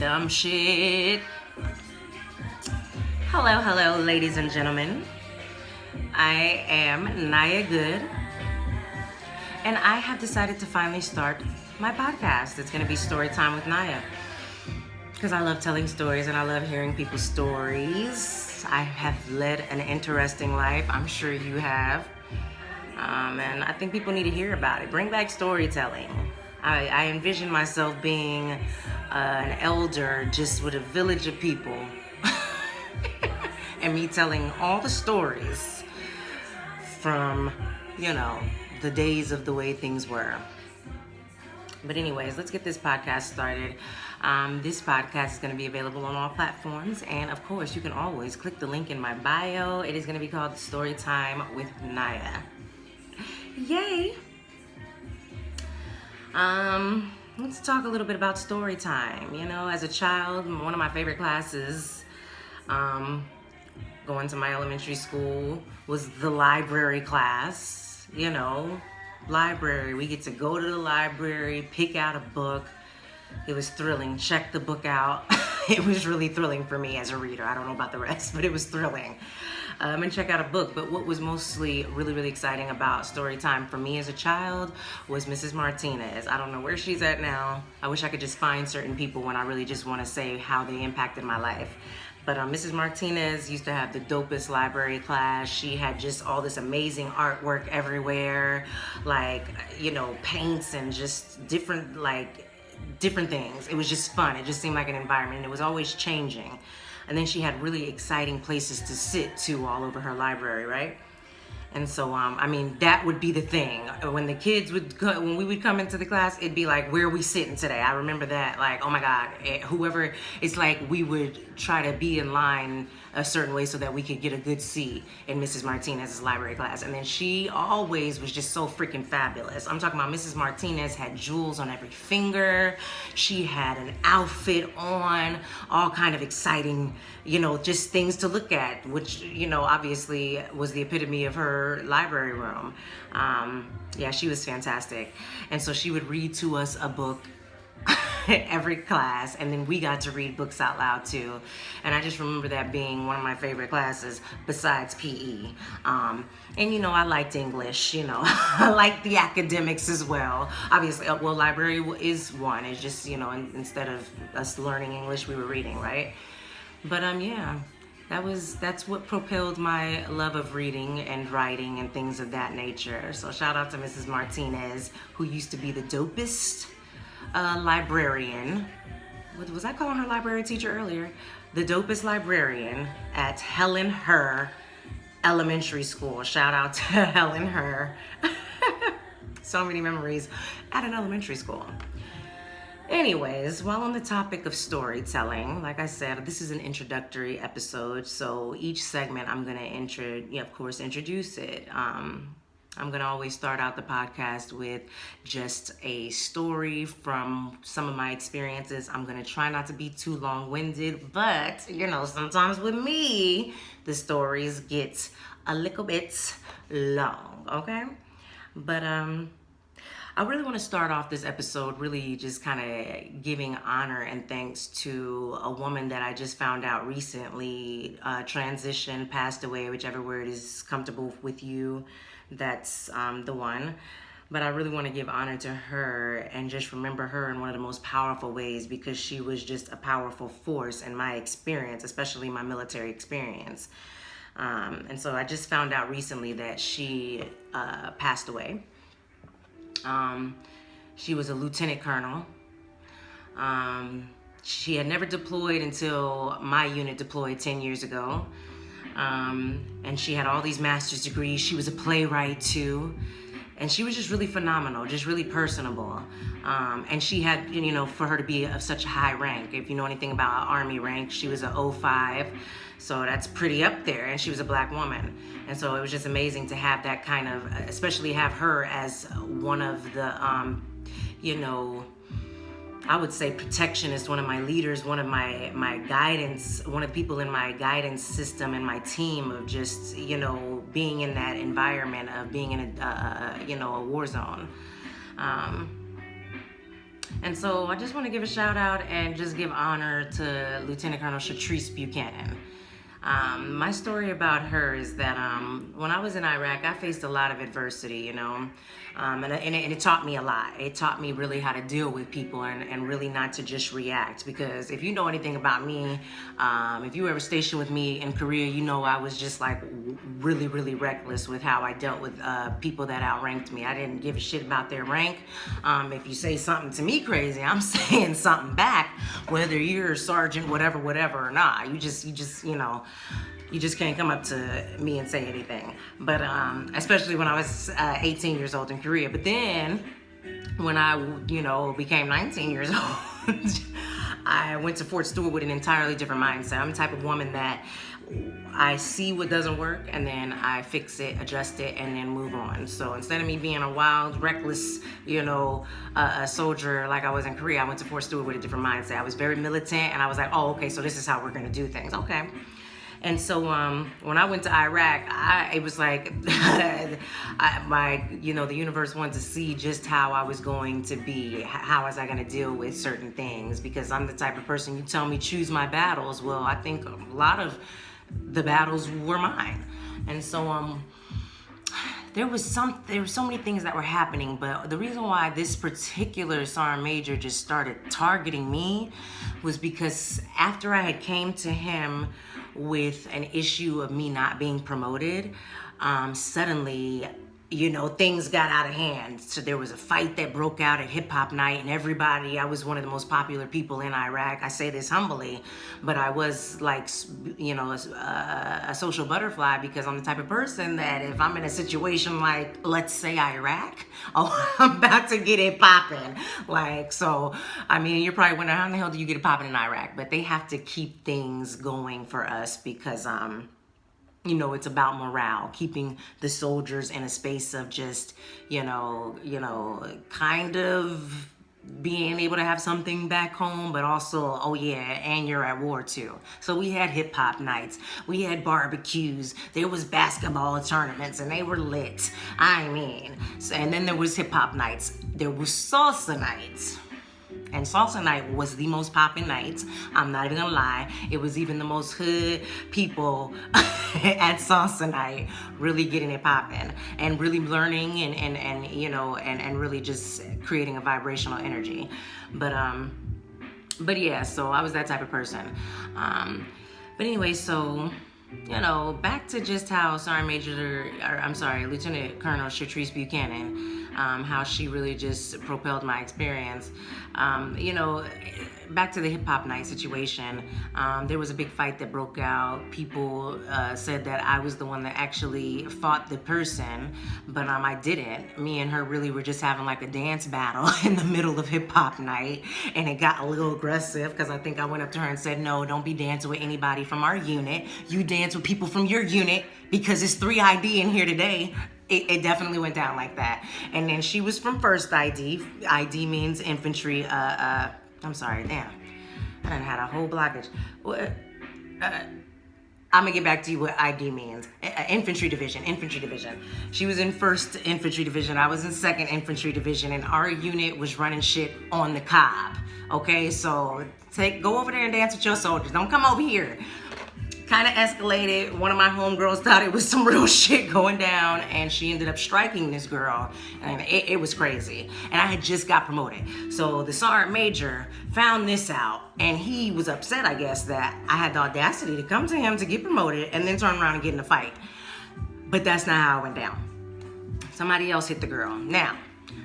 random shit. Hello, ladies and gentlemen. I am Nhayah Goode, and I have decided to finally start my podcast. It's going to be Storytime with Nhayah, because I love telling stories and I love hearing people's stories. I have led an interesting life. I'm sure you have. And I think people need to hear about it. Bring back storytelling. I envision myself being an elder just with a village of people and me telling all the stories from, the days of the way things were. But anyways, let's get this podcast started. This podcast is going to be available on all platforms. And of course, you can always click the link in my bio. It is going to be called Storytime with Nhayah. Yay! Let's talk a little bit about story time. As a child, one of my favorite classes, going to my elementary school, was the library class. Library. We get to go to the library, pick out a book. It was thrilling. Check the book out. It was really thrilling for me as a reader. I don't know about the rest, but it was thrilling. And check out a book. But what was mostly really, really exciting about story time for me as a child was Mrs. Martinez. I don't know where she's at now. I wish I could just find certain people when I really just want to say how they impacted my life. But Mrs. Martinez used to have the dopest library class. She had just all this amazing artwork everywhere, paints and just different things. It was just fun. It just seemed like an environment, and it was always changing. And then she had really exciting places to sit too all over her library, right? And so, that would be the thing. When the kids when we would come into the class, it'd be like, where are we sitting today? I remember that, oh my God, whoever, it's like we would try to be in line a certain way so that we could get a good seat in Mrs. Martinez's library class. And then she always was just so freaking fabulous. I'm talking about Mrs. Martinez had jewels on every finger. She had an outfit on, all kind of exciting, just things to look at, which, obviously was the epitome of her library room. She was fantastic. And so she would read to us a book every class, and then we got to read books out loud too. And I just remember that being one of my favorite classes besides PE. I liked English, I liked the academics as well. Obviously, library is one. It's just, instead of us learning English, we were reading, right? But that's what propelled my love of reading and writing and things of that nature. So shout out to Mrs. Martinez, who used to be the dopest librarian. Was I calling her library teacher earlier? The dopest librarian at Helen Her Elementary School. Shout out to Helen Her. So many memories at an elementary school. Anyways, while on the topic of storytelling, like I said, this is an introductory episode. So each segment I'm going to introduce it. I'm going to always start out the podcast with just a story from some of my experiences. I'm going to try not to be too long-winded, but, sometimes with me, the stories get a little bit long, okay? But I really want to start off this episode really just kind of giving honor and thanks to a woman that I just found out recently transitioned, passed away, whichever word is comfortable with you. That's the one. But I really want to give honor to her and just remember her in one of the most powerful ways, because she was just a powerful force in my experience, especially my military experience. And so I just found out recently that she passed away. She was a lieutenant colonel. She had never deployed until my unit deployed 10 years ago. And she had all these master's degrees. She was a playwright too. And she was just really phenomenal, just really personable. And she had, for her to be of such a high rank, if you know anything about Army rank, she was an 05. So that's pretty up there. And she was a Black woman. And so it was just amazing to have that kind of, especially have her as one of the, I would say protectionist, one of my leaders, one of my guidance, one of the people in my guidance system and my team of just, being in that environment of being in a war zone. And so I just want to give a shout out and just give honor to Lieutenant Colonel Shatrice Buchanan. My story about her is that when I was in Iraq, I faced a lot of adversity, you know, and it taught me a lot. It taught me really how to deal with people and really not to just react. Because if you know anything about me, if you were ever stationed with me in Korea, you know I was just like really, really reckless with how I dealt with people that outranked me. I didn't give a shit about their rank. If you say something to me crazy, I'm saying something back, whether you're a sergeant, whatever or not. You just, you know, you just can't come up to me and say anything. But especially when I was 18 years old in Korea. But then when I, you know, became 19 years old, I went to Fort Stewart with an entirely different mindset. I'm the type of woman that I see what doesn't work and then I fix it, adjust it, and then move on. So instead of me being a wild, reckless, you know, a soldier like I was in Korea, I went to Fort Stewart with a different mindset. I was very militant and I was like, oh, okay, so this is how we're gonna do things. Okay. And so when I went to Iraq, it was like the universe wanted to see just how I was going to be, how was I going to deal with certain things, because I'm the type of person, you tell me choose my battles. Well, I think a lot of the battles were mine. And so there were so many things that were happening, but the reason why this particular sergeant major just started targeting me was because after I had came to him with an issue of me not being promoted, suddenly, you know, things got out of hand. So there was a fight that broke out at hip hop night, and I was one of the most popular people in Iraq. I say this humbly, but I was like, you know, a social butterfly, because I'm the type of person that if I'm in a situation like, let's say Iraq, oh, I'm about to get it popping. Like, so, I mean, you're probably wondering, how in the hell do you get it popping in Iraq? But they have to keep things going for us because, you know, it's about morale, keeping the soldiers in a space of just, you know, kind of being able to have something back home, but also, oh yeah, and you're at war too. So we had hip hop nights, we had barbecues, there was basketball tournaments, and they were lit. I mean, and then there was hip hop nights, there was salsa nights. And salsa night was the most popping night. I'm not even gonna lie. It was even the most hood people at salsa night, really getting it popping and really learning and you know, and really just creating a vibrational energy. But yeah, so I was that type of person. But anyway, so, you know, back to just how Lieutenant Colonel Shatrice Buchanan, how she really just propelled my experience. You know, back to the hip hop night situation, there was a big fight that broke out. People said that I was the one that actually fought the person, but I didn't. Me and her really were just having like a dance battle in the middle of hip hop night, and it got a little aggressive because I think I went up to her and said, no, don't be dancing with anybody from our unit. You dance with people from your unit because it's 3ID in here today. It definitely went down like that. And then she was from first ID. ID means infantry. I'm sorry, damn. I done had a whole blockage. I'm gonna get back to you what ID means. Infantry division. She was in 1st Infantry Division. I was in 2nd Infantry Division, and our unit was running shit on the Cobb. Okay, so go over there and dance with your soldiers. Don't come over here. Kind of escalated. One of my homegirls thought it was some real shit going down, and she ended up striking this girl, and it was crazy. And I had just got promoted. So the sergeant major found this out, and he was upset, I guess, that I had the audacity to come to him to get promoted and then turn around and get in a fight. But that's not how it went down. Somebody else hit the girl. Now,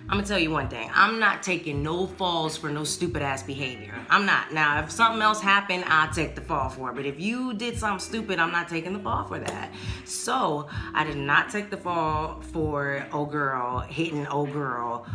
I'm gonna tell you one thing. I'm not taking no falls for no stupid ass behavior. I'm not. Now, if something else happened, I'll take the fall for it. But if you did something stupid, I'm not taking the fall for that. So I did not take the fall for old girl hitting old girl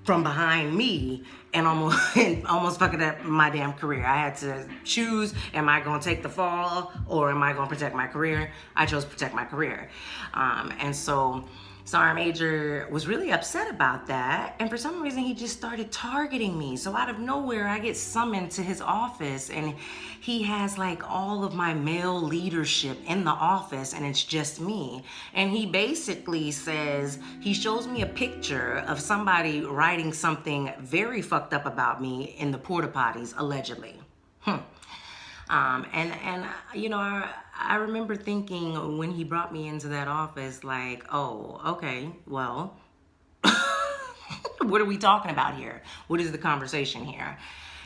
from behind me and almost fucking up my damn career. I had to choose, am I gonna take the fall or am I gonna protect my career? I chose to protect my career. And so Sergeant Major was really upset about that, and for some reason he just started targeting me. So out of nowhere, I get summoned to his office, and he has like all of my male leadership in the office, and it's just me. And he basically says, he shows me a picture of somebody writing something very fucked fucked up about me in the porta potties, allegedly. And you know, I remember thinking when he brought me into that office, like, oh, okay, well, what are we talking about here? What is the conversation here?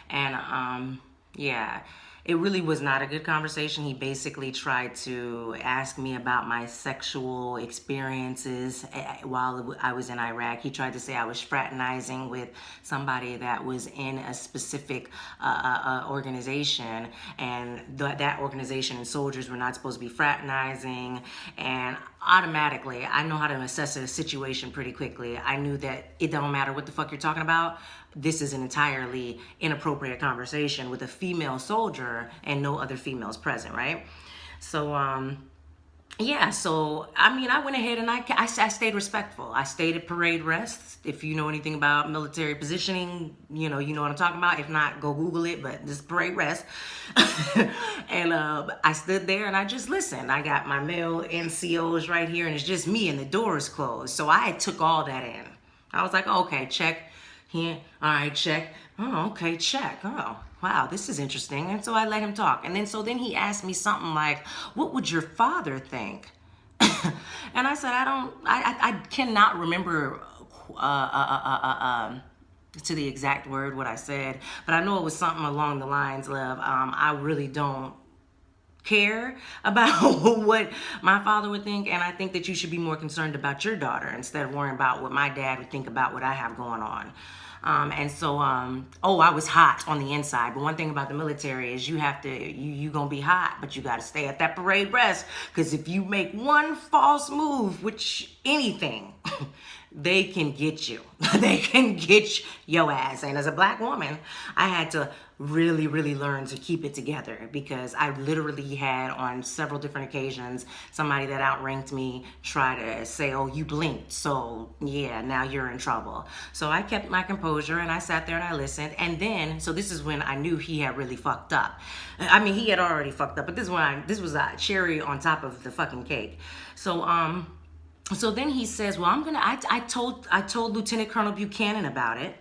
And yeah, it really was not a good conversation. He basically tried to ask me about my sexual experiences while I was in Iraq. He tried to say I was fraternizing with somebody that was in a specific organization, and that organization and soldiers were not supposed to be fraternizing. And automatically, I know how to assess a situation pretty quickly. I knew that it don't matter what the fuck you're talking about. This is an entirely inappropriate conversation with a female soldier and no other females present, right? So, yeah, so, I mean, I went ahead and I stayed respectful. I stayed at parade rest. If you know anything about military positioning, you know what I'm talking about. If not, go Google it, but this is parade rest. And I stood there and I just listened. I got my male NCOs right here, and it's just me, and the door is closed. So I took all that in. I was like, okay, check. Here, all right, check. Oh, okay, check. Oh, wow, this is interesting. And so I let him talk. And then he asked me something like, what would your father think? And I said, I cannot remember to the exact word what I said, but I know it was something along the lines of, I really don't care about what my father would think, and I think that you should be more concerned about your daughter instead of worrying about what my dad would think about what I have going on. And so, I was hot on the inside. But one thing about the military is you gonna be hot, but you gotta stay at that parade rest. Because if you make one false move, which anything, they can get you. They can get your ass. And as a black woman, I had to really, really learn to keep it together, because I literally had on several different occasions somebody that outranked me try to say, oh, you blinked, so yeah, now you're in trouble. So I kept my composure and I sat there and I listened. And then, so this is when I knew he had really fucked up. I mean, he had already fucked up, but this was a cherry on top of the fucking cake. So then he says, well, I told Lieutenant Colonel Buchanan about it,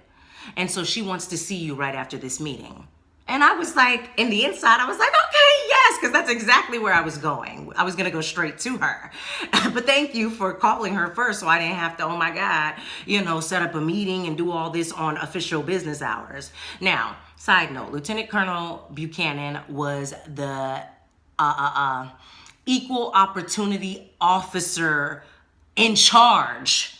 and so she wants to see you right after this meeting. And I was like, in the inside, I was like, okay, yes, because that's exactly where I was going. I was going to go straight to her. But thank you for calling her first, so I didn't have to, oh my God, set up a meeting and do all this on official business hours. Now, side note, Lieutenant Colonel Buchanan was the equal opportunity officer in charge.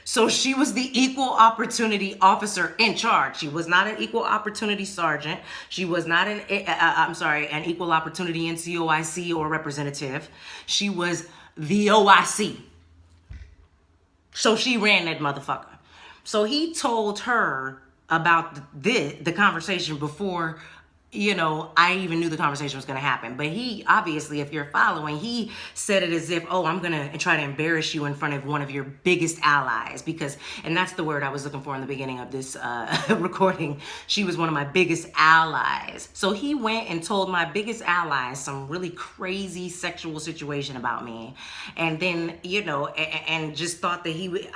So she was the equal opportunity officer in charge. She was not an equal opportunity sergeant. She was not an equal opportunity NCOIC or representative. She was the OIC. So she ran that motherfucker. So he told her about the conversation before I even knew the conversation was going to happen. But he, obviously, if you're following, he said it as if, oh, I'm going to try to embarrass you in front of one of your biggest allies. And that's the word I was looking for in the beginning of this recording. She was one of my biggest allies. So he went and told my biggest allies some really crazy sexual situation about me. And then, and just thought that he would...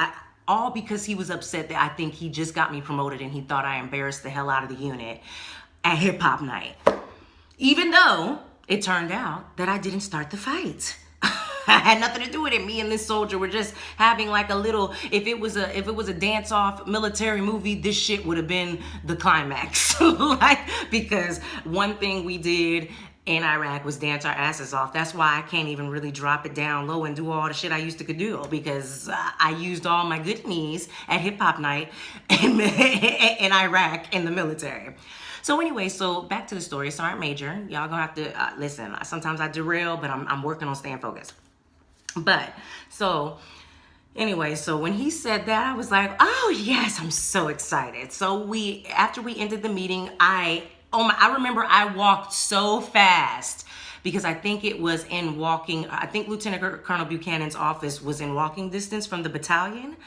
all because he was upset that I think he just got me promoted and he thought I embarrassed the hell out of the unit at hip hop night. Even though it turned out that I didn't start the fight. I had nothing to do with it. Me and this soldier were just having like a little, if it was a dance off military movie, this shit would have been the climax. Because one thing we did in Iraq was dance our asses off. That's why I can't even really drop it down low and do all the shit I used to do, because I used all my good knees at hip hop night in Iraq in the military. So anyway, so back to the story. Sergeant Major, y'all gonna have to listen. Sometimes I derail, but I'm working on staying focused. But so anyway, so when he said that, I was like, oh yes, I'm so excited. So after we ended the meeting, I remember I walked so fast, because I think Lieutenant Colonel Buchanan's office was in walking distance from the battalion.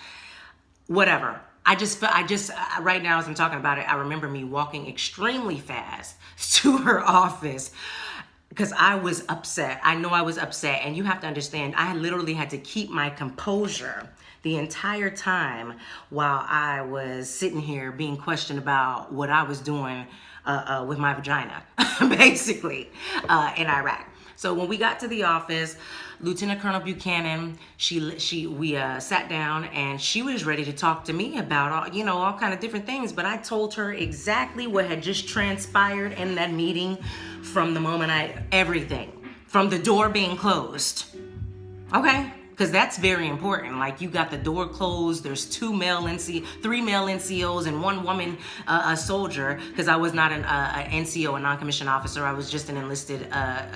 Whatever. I just right now as I'm talking about it, I remember me walking extremely fast to her office, because I was upset. I know I was upset, and you have to understand, I literally had to keep my composure the entire time while I was sitting here being questioned about what I was doing with my vagina, basically, in Iraq. So when we got to the office, Lieutenant Colonel Buchanan, we sat down, and she was ready to talk to me about all kind of different things. But I told her exactly what had just transpired in that meeting, from the moment everything, from the door being closed. Okay? Because that's very important. Like, you got the door closed. There's three male NCOs and one woman, a soldier. Because I was not an NCO, a non-commissioned officer. I was just an enlisted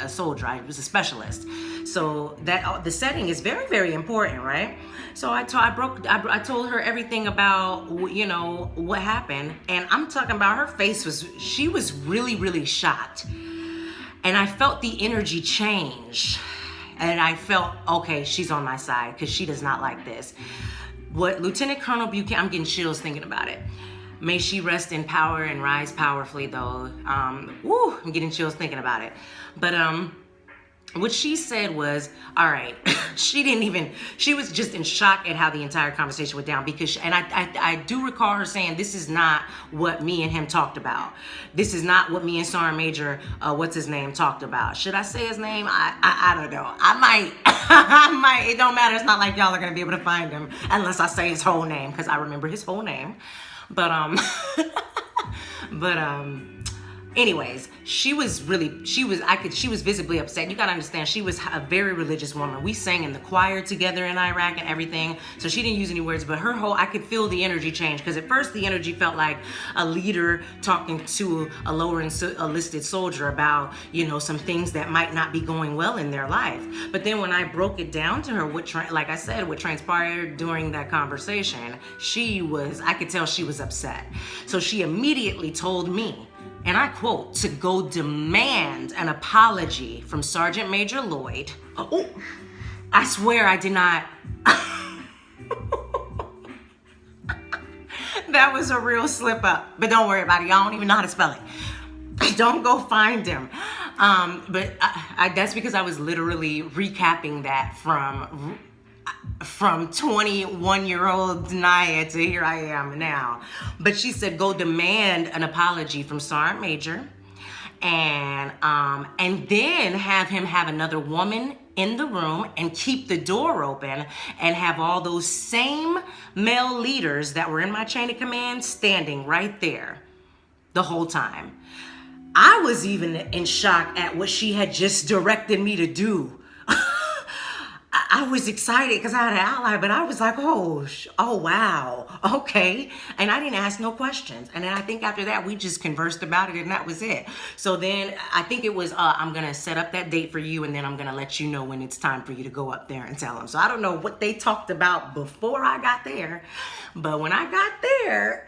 soldier. I was a specialist. So that the setting is very, very important, right? So I told her everything about what happened, and I'm talking about her face she was really, really shocked, and I felt the energy change. And I felt, okay, she's on my side, because she does not like this. What Lieutenant Colonel Buchanan, I'm getting chills thinking about it. May she rest in power and rise powerfully, though. I'm getting chills thinking about it. But what she said was, all right, she was just in shock at how the entire conversation went down, because, I do recall her saying, this is not what me and him talked about. This is not what me and Sergeant Major, what's his name, talked about. Should I say his name? I don't know. I might, it don't matter. It's not like y'all are going to be able to find him unless I say his whole name, because I remember his whole name. But, anyways, she was visibly upset. You gotta understand, she was a very religious woman. We sang in the choir together in Iraq and everything, so she didn't use any words, but I could feel the energy change, because at first the energy felt like a leader talking to a lower enlisted soldier about, some things that might not be going well in their life. But then when I broke it down to her, what transpired during that conversation, I could tell she was upset. So she immediately told me, and I quote, to go demand an apology from Sergeant Major Lloyd. Oh, I swear I did not. That was a real slip up. But don't worry about it. Y'all don't even know how to spell it. Don't go find him. But that's because I was literally recapping that from 21-year-old Nhayah to here I am now. But she said, go demand an apology from Sergeant Major, and then have him have another woman in the room and keep the door open, and have all those same male leaders that were in my chain of command standing right there the whole time. I was even in shock at what she had just directed me to do. I was excited because I had an ally, but I was like, oh, wow, okay. And I didn't ask no questions. And then I think after that, we just conversed about it, and that was it. So then I think it was, I'm going to set up that date for you, and then I'm going to let you know when it's time for you to go up there and tell them. So I don't know what they talked about before I got there, but when I got there,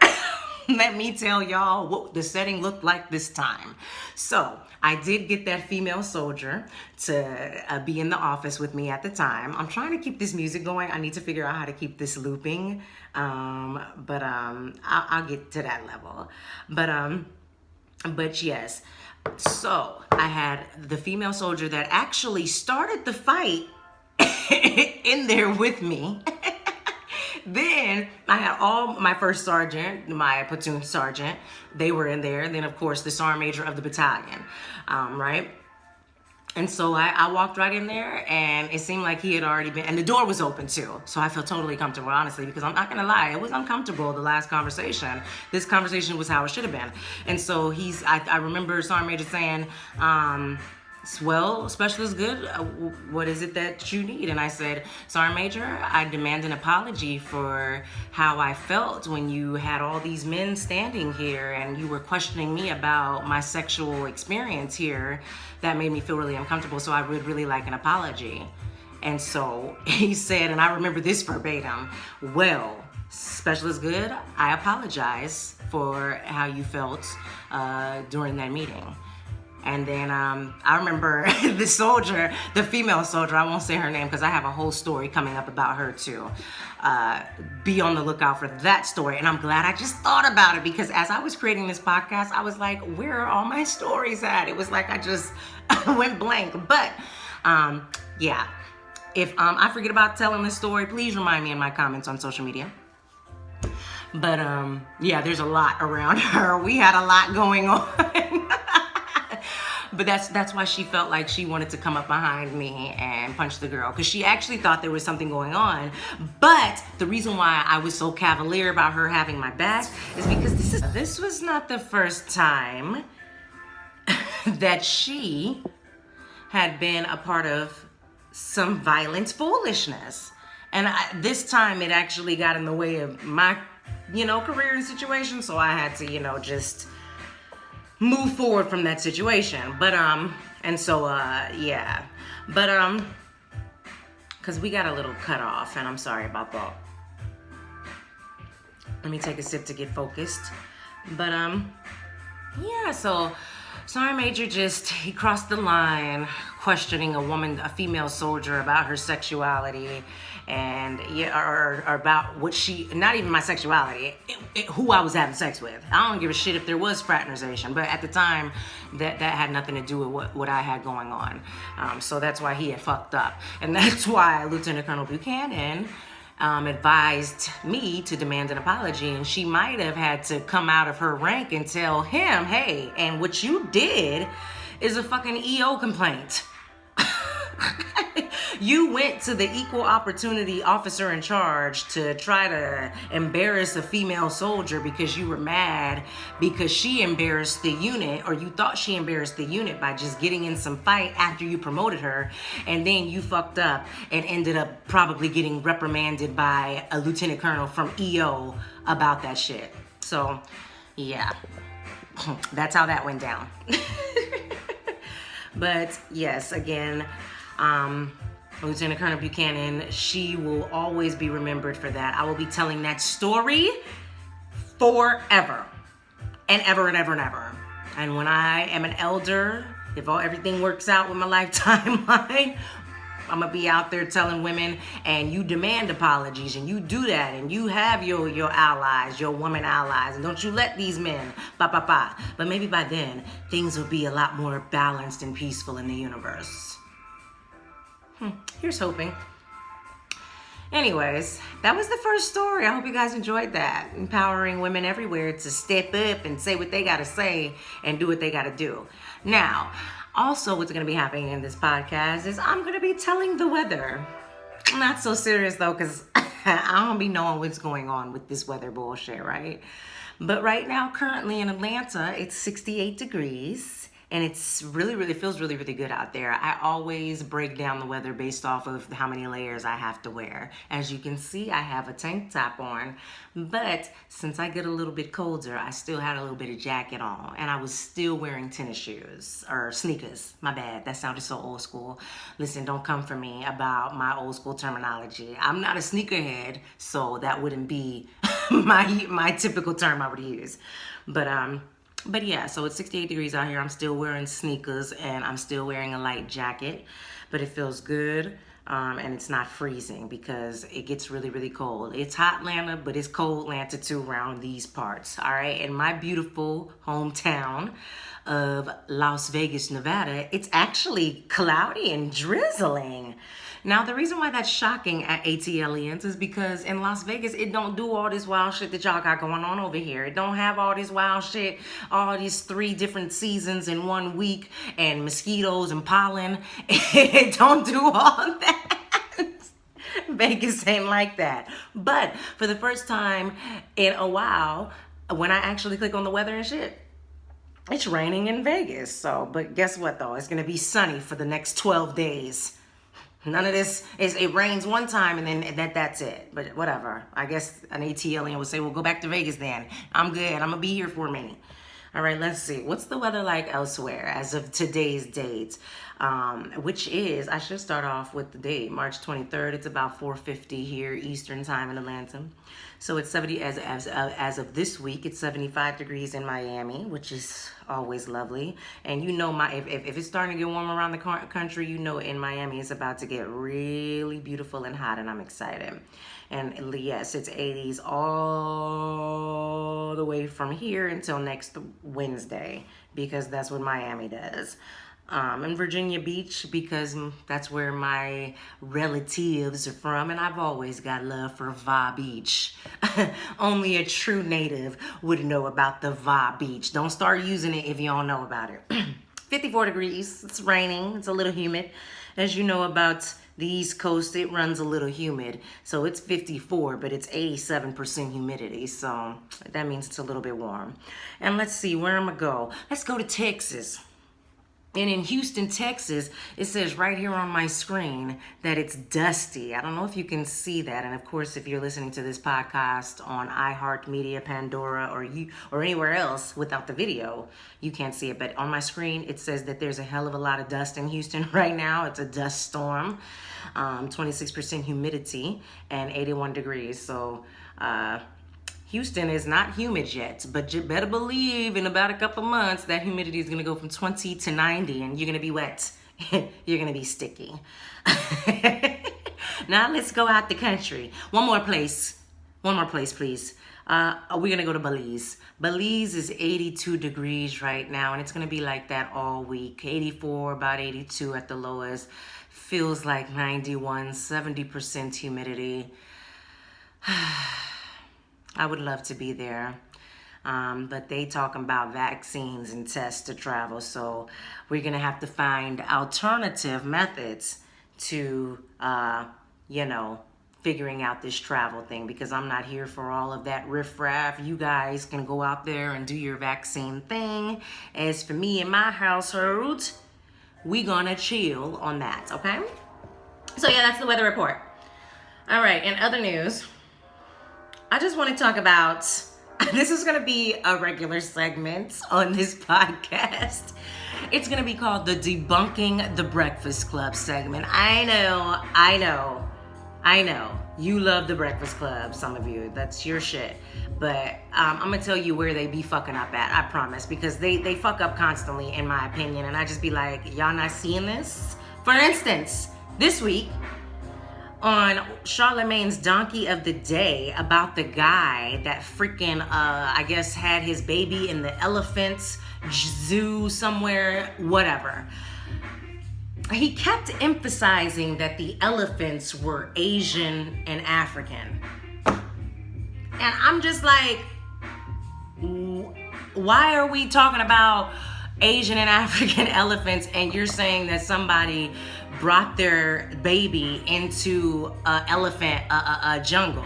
let me tell y'all what the setting looked like this time. So I did get that female soldier to be in the office with me at the time. I'm trying to keep this music going. I need to figure out how to keep this looping. But I'll get to that level. But yes. So I had the female soldier that actually started the fight in there with me. Then I had all my first sergeant, my platoon sergeant, they were in there. And then, of course, the sergeant major of the battalion, right? And so I walked right in there, and it seemed like he had already been, and the door was open too. So I felt totally comfortable, honestly, because I'm not going to lie. It was uncomfortable, the last conversation. This conversation was how it should have been. And so I remember Sergeant Major saying, well, Specialist Good, what is it that you need? And I said, Sergeant Major, I demand an apology for how I felt when you had all these men standing here and you were questioning me about my sexual experience here. That made me feel really uncomfortable, so I would really like an apology. And so he said, and I remember this verbatim, well, Specialist Good, I apologize for how you felt during that meeting. And then I remember the soldier, the female soldier, I won't say her name because I have a whole story coming up about her too. Be on the lookout for that story. And I'm glad I just thought about it, because as I was creating this podcast, I was like, where are all my stories at? It was like I just went blank. But yeah, if I forget about telling this story, please remind me in my comments on social media. But yeah, there's a lot around her. We had a lot going on. But that's why she felt like she wanted to come up behind me and punch the girl, because she actually thought there was something going on. But the reason why I was so cavalier about her having my back is because this was not the first time that she had been a part of some violent foolishness. And this time it actually got in the way of my, career and situation. So I had to, just move forward from that situation. But yeah, but because we got a little cut off, and I'm sorry about that. Let me take a sip to get focused. But yeah, so Sergeant Major he crossed the line, questioning a female soldier about her sexuality, and or about what not even my sexuality, who I was having sex with. I don't give a shit if there was fraternization, but at the time, that had nothing to do with what I had going on. So that's why he had fucked up, and that's why Lieutenant Colonel Buchanan advised me to demand an apology, and she might have had to come out of her rank and tell him, hey, and what you did is a fucking EO complaint. You went to the equal opportunity officer in charge to try to embarrass a female soldier because you were mad because she embarrassed the unit, or you thought she embarrassed the unit by just getting in some fight after you promoted her, and then you fucked up and ended up probably getting reprimanded by a lieutenant colonel from EO about that shit. So, yeah, that's how that went down. But yes, again, Lieutenant Colonel Buchanan, she will always be remembered for that. I will be telling that story forever and ever and ever and ever. And when I am an elder, if everything works out with my life timeline, I'm going to be out there telling women, and you demand apologies, and you do that, and you have your allies, your woman allies, and don't you let these men, But maybe by then, things will be a lot more balanced and peaceful in the universe. Here's hoping. Anyways, that was the first story. I hope you guys enjoyed that. Empowering women everywhere to step up and say what they got to say and do what they got to do. Now, also what's going to be happening in this podcast is I'm going to be telling the weather. Not so serious though, because I don't be knowing what's going on with this weather bullshit, right? But right now, currently in Atlanta, it's 68 degrees. And it's really feels really good out there. I always break down the weather based off of how many layers I have to wear. As you can see, I have a tank top on, but since I get a little bit colder, I still had a little bit of jacket on, and I was still wearing tennis shoes, or sneakers. My bad, that sounded so old school. Listen, don't come for me about my old school terminology. I'm not a sneakerhead, so that wouldn't be my typical term I would use. But yeah, so it's 68 degrees out here. I'm still wearing sneakers, and I'm still wearing a light jacket, but it feels good, and it's not freezing because it gets really cold. It's hot Atlanta, but it's cold Atlanta too around these parts, all right? In my beautiful hometown of Las Vegas, Nevada, it's actually cloudy and drizzling. Now, the reason why that's shocking at ATLians is because in Las Vegas, it don't do all this wild shit that y'all got going on over here. It don't have all this wild shit, all these 3 different seasons in 1 week, and mosquitoes and pollen. It don't do all that. Vegas ain't like that. But for the first time in a while, when I actually click on the weather and shit, it's raining in Vegas. So, but guess what though? It's gonna be sunny for the next 12 days. None of this it rains one time and then that's it. But whatever. I guess an ATLian would say, well, go back to Vegas then. I'm good. I'm going to be here for a minute. All right, let's see. What's the weather like elsewhere as of today's date? which is, I should start off with the date, March 23rd. It's about 4:50 here Eastern time in Atlanta. So it's 70 as of this week. It's 75 degrees in Miami, which is always lovely. And you know, if it's starting to get warm around the country, you know, in Miami it's about to get really beautiful and hot, and I'm excited. And yes, it's 80s all the way from here until next Wednesday, because that's what Miami does. In Virginia Beach, because that's where my relatives are from, and I've always got love for Va Beach. Only a true native would know about the Va Beach. Don't start using it if you don't know about it. 54 degrees, it's raining, it's a little humid. As you know about the East Coast, it runs a little humid. So it's 54, but it's 87% humidity. So that means it's a little bit warm. And let's see, where am I go? Let's go to Texas. And in Houston, Texas, it says right here on my screen that it's dusty. I don't know if you can see that. And of course, if you're listening to this podcast on iHeartMedia, Pandora, or anywhere else without the video, you can't see it. But on my screen, it says that there's a hell of a lot of dust in Houston right now. It's a dust storm, 26% humidity, and 81 degrees. So, Houston is not humid yet, but you better believe in about a couple months that humidity is going to go from 20 to 90, and you're going to be wet. You're going to be sticky. Now let's go out the country. One more place, please. We're going to go to Belize. Belize is 82 degrees right now, and it's going to be like that all week. 84, about 82 at the lowest. Feels like 91, 70% humidity. I would love to be there, but they talking about vaccines and tests to travel, so we're going to have to find alternative methods to, figuring out this travel thing, because I'm not here for all of that riffraff. You guys can go out there and do your vaccine thing. As for me and my household, we gonna chill on that, okay? So yeah, that's the weather report. All right, in other news, I just want to talk about, this is going to be a regular segment on this podcast. It's going to be called the Debunking the Breakfast Club segment. I know. You love the Breakfast Club, some of you. That's your shit. But I'm going to tell you where they be fucking up at, I promise. Because they fuck up constantly, in my opinion. And I just be like, y'all not seeing this? For instance, this week, on Charlamagne's Donkey of the Day, about the guy that freaking, I guess, had his baby in the elephant zoo somewhere, whatever. He kept emphasizing that the elephants were Asian and African. And I'm just like, why are we talking about Asian and African elephants, and you're saying that somebody brought their baby into an elephant jungle?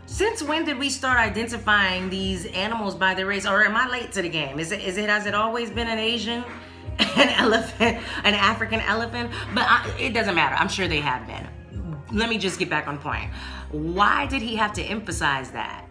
Since when did we start identifying these animals by their race? Or am I late to the game? Has it always been an Asian, an elephant, an African elephant? But it doesn't matter. I'm sure they have been. Let me just get back on point. Why did he have to emphasize that?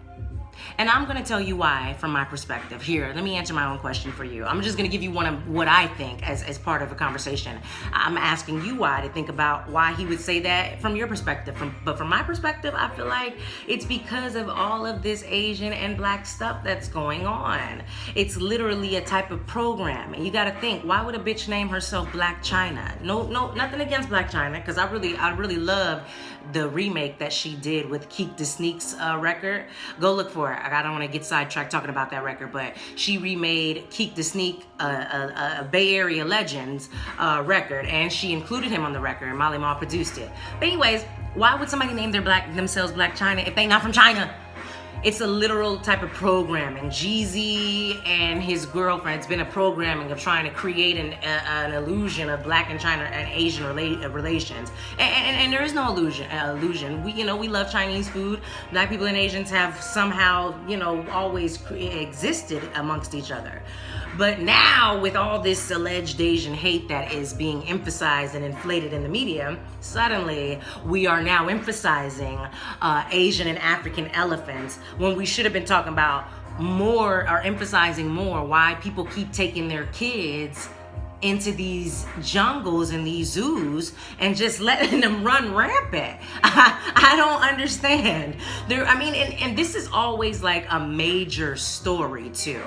And I'm going to tell you why from my perspective. Here, let me answer my own question for you. I'm just going to give you one of what I think as part of a conversation. I'm asking you why, to think about why he would say that from your perspective. But from my perspective, I feel like it's because of all of this Asian and Black stuff that's going on. It's literally a type of program. And you got to think, why would a bitch name herself Black China? No, nothing against Black China, because I really love the remake that she did with Keek the Sneak's record. Go look for it. I don't want to get sidetracked talking about that record, but she remade Keek the Sneak, a Bay Area Legends record, and she included him on the record, and Molly Mall produced it. But anyways, why would somebody name themselves Black China if they not from China? It's a literal type of programming. Jeezy and his girlfriend, it's been a programming of trying to create an illusion of Black and China and Asian relations. And there is no illusion. We love Chinese food. Black people and Asians have somehow, always existed amongst each other. But now, with all this alleged Asian hate that is being emphasized and inflated in the media, suddenly we are now emphasizing Asian and African elephants, when we should have been talking about more, or emphasizing more, why people keep taking their kids into these jungles and these zoos and just letting them run rampant. I don't understand. And this is always like a major story too.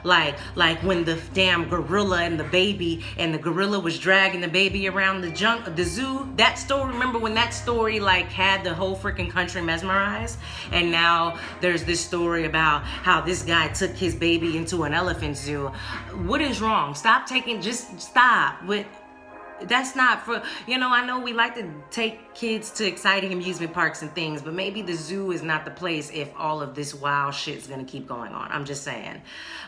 Like when the damn gorilla and the gorilla was dragging the baby around the zoo. That story, remember when that story like had the whole freaking country mesmerized? And now there's this story about how this guy took his baby into an elephant zoo. What is wrong? Just stop. That's not for, I know we like to take kids to exciting amusement parks and things, but maybe the zoo is not the place if all of this wild shit's gonna keep going on. I'm just saying.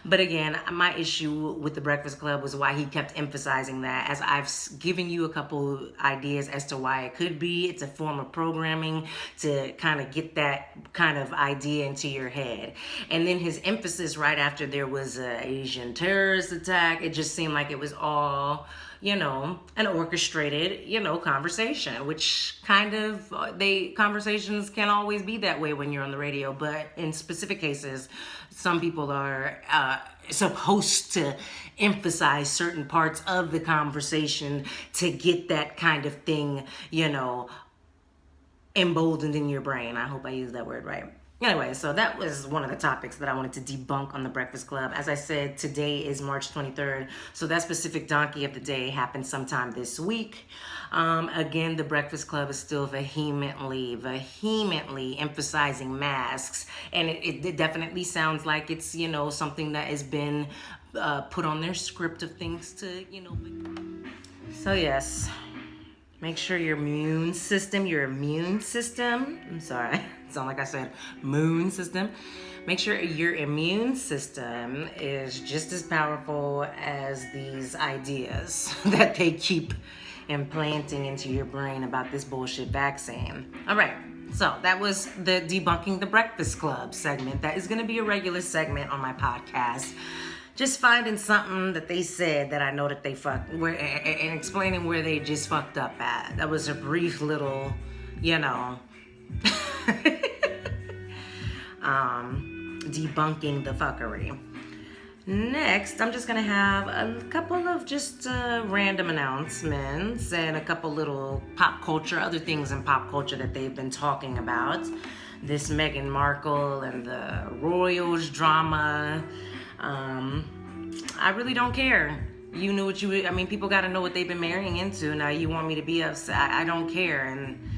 But again, my issue with the Breakfast Club was why he kept emphasizing that. As I've given you a couple ideas as to why it could be, it's a form of programming to kind of get that kind of idea into your head. And then his emphasis right after there was an Asian terrorist attack, it just seemed like it was all, an orchestrated, conversation, which conversations can always be that way when you're on the radio, but in specific cases, some people are supposed to emphasize certain parts of the conversation to get that kind of thing, emboldened in your brain. I hope I used that word right. Anyway, so that was one of the topics that I wanted to debunk on the Breakfast Club. As I said, today is March 23rd, so that specific donkey of the day happened sometime this week. Again, the Breakfast Club is still vehemently emphasizing masks, and it definitely sounds like it's, something that has been put on their script of things to, So yes, make sure your immune system, I'm sorry, it sounded like I said moon system. Make sure your immune system is just as powerful as these ideas that they keep implanting into your brain about this bullshit vaccine. All right, so that was the Debunking the Breakfast Club segment. That is going to be a regular segment on my podcast. Just finding something that they said that I know that they and explaining where they just fucked up at. That was a brief little, debunking the fuckery. Next, I'm just gonna have a couple of just random announcements and a couple little other things in pop culture that they've been talking about. This Meghan Markle and the royals drama. I really don't care. You knew people gotta know what they've been marrying into. Now you want me to be upset? I don't care. And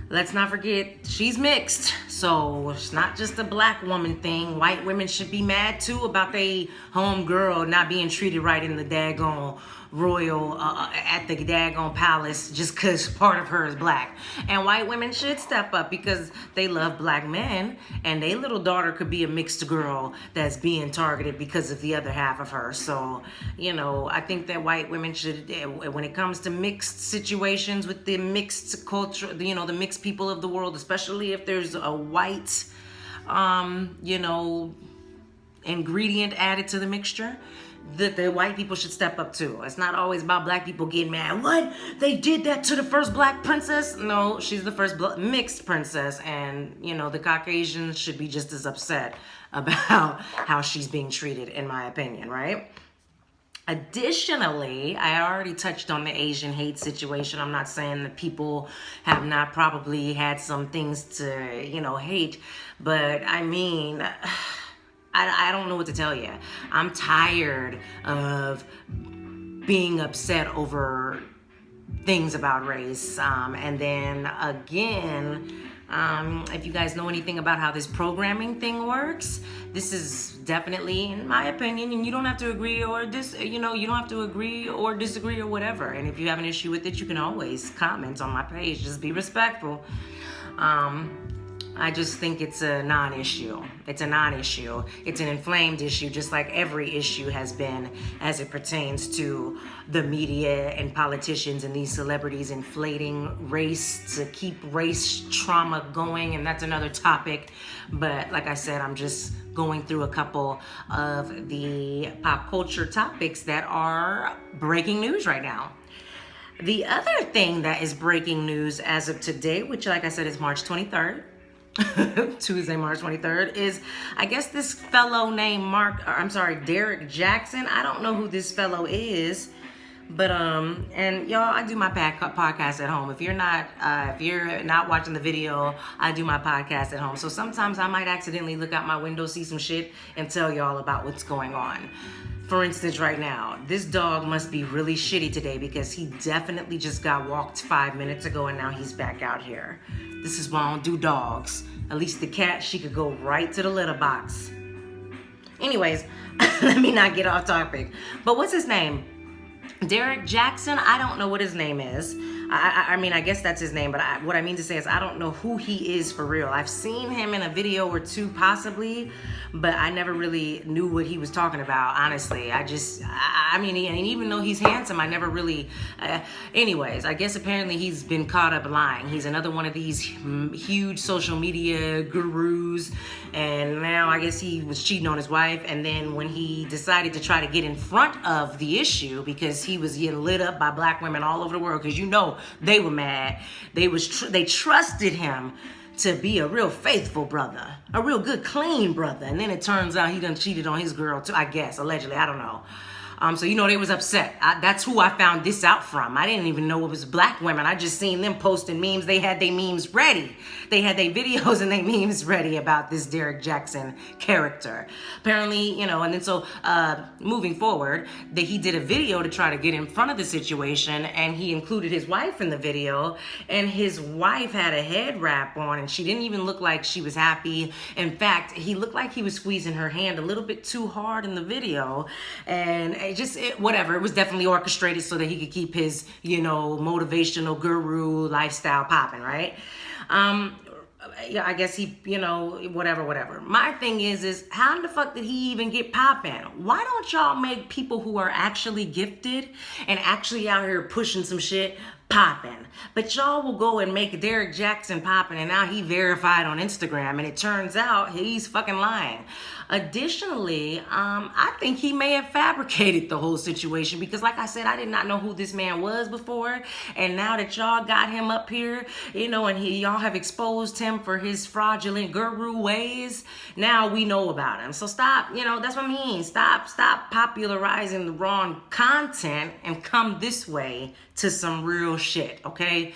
let's not forget, she's mixed. So it's not just a black woman thing. White women should be mad too about they homegirl not being treated right in the daggone royal, at the daggone palace just because part of her is black. And white women should step up because they love black men, and their little daughter could be a mixed girl that's being targeted because of the other half of her. So, I think that white women should, when it comes to mixed situations with the mixed culture, the mixed people of the world, especially if there's a white, ingredient added to the mixture, that the white people should step up too. It's not always about black people getting mad. What? They did that to the first black princess? No, she's the first mixed princess, and the Caucasians should be just as upset about how she's being treated, in my opinion, right? Additionally, I already touched on the Asian hate situation. I'm not saying that people have not probably had some things to, hate, but I don't know what to tell you. I'm tired of being upset over things about race. And then again, if you guys know anything about how this programming thing works, this is definitely, in my opinion, and you don't have to agree or you don't have to agree or disagree or whatever. And if you have an issue with it, you can always comment on my page. Just be respectful. I just think it's a non-issue. It's a non-issue. It's an inflamed issue, just like every issue has been as it pertains to the media and politicians and these celebrities inflating race to keep race trauma going, and that's another topic. But like I said, I'm just going through a couple of the pop culture topics that are breaking news right now. The other thing that is breaking news as of today, which like I said is March 23rd, Tuesday, March 23rd, is I guess this fellow named Derek Jackson. I don't know who this fellow is, But and y'all, I do my podcast at home. If you're not watching the video, I do my podcast at home. So sometimes I might accidentally look out my window, see some shit, and tell y'all about what's going on. For instance, right now, this dog must be really shitty today because he definitely just got walked 5 minutes ago and now he's back out here. This is why I don't do dogs. At least the cat, she could go right to the litter box. Anyways, let me not get off topic. But what's his name? Derek Jackson? I don't know what his name is. I mean, I guess that's his name, but what I mean to say is I don't know who he is for real. I've seen him in a video or two possibly, but I never really knew what he was talking about, honestly. I mean, and even though he's handsome, I never really, anyways, I guess apparently he's been caught up lying. He's another one of these huge social media gurus, and now I guess he was cheating on his wife, and then when he decided to try to get in front of the issue because he was getting lit up by black women all over the world, because you know they were mad. They trusted him to be a real faithful brother, a real good, clean brother. And then it turns out he done cheated on his girl too, I guess, allegedly, I don't know. So, you know, they was upset. That's who I found this out from. I didn't even know it was black women. I just seen them posting memes. They had their memes ready. They had their videos and their memes ready about this Derek Jackson character. Apparently, you know, and then so moving forward, he did a video to try to get in front of the situation, and he included his wife in the video, and his wife had a head wrap on, and she didn't even look like she was happy. In fact, he looked like he was squeezing her hand a little bit too hard in the video, and whatever. It was definitely orchestrated so that he could keep his, you know, motivational guru lifestyle popping, right? Yeah, I guess he, you know, whatever. My thing is how in the fuck did he even get popping? Why don't y'all make people who are actually gifted and actually out here pushing some shit popping? But y'all will go and make Derek Jackson popping, and now he verified on Instagram, and it turns out he's fucking lying. Additionally, I think he may have fabricated the whole situation because, like I said, I did not know who this man was before, and now that y'all got him up here, you know, and y'all have exposed him for his fraudulent guru ways, now we know about him. So stop, you know, that's what I mean. Stop popularizing the wrong content and come this way to some real shit, okay?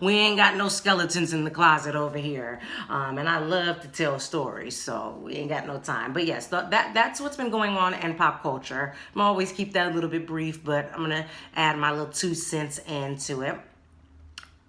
We ain't got no skeletons in the closet over here, and I love to tell stories, so we ain't got no time. But yes, that's what's been going on in pop culture. I'm always keep that a little bit brief, but I'm gonna add my little 2 cents into it.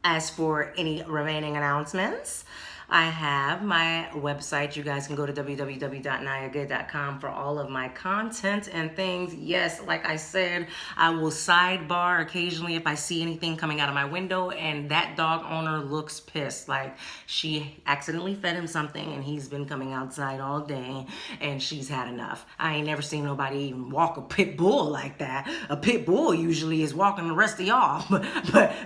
As for any remaining announcements, I have my website. You guys can go to www.NhayahGoode.com for all of my content and things. Yes, like I said, I will sidebar occasionally if I see anything coming out of my window and that dog owner looks pissed. Like she accidentally fed him something and he's been coming outside all day and she's had enough. I ain't never seen nobody even walk a pit bull like that. A pit bull usually is walking the rest of y'all,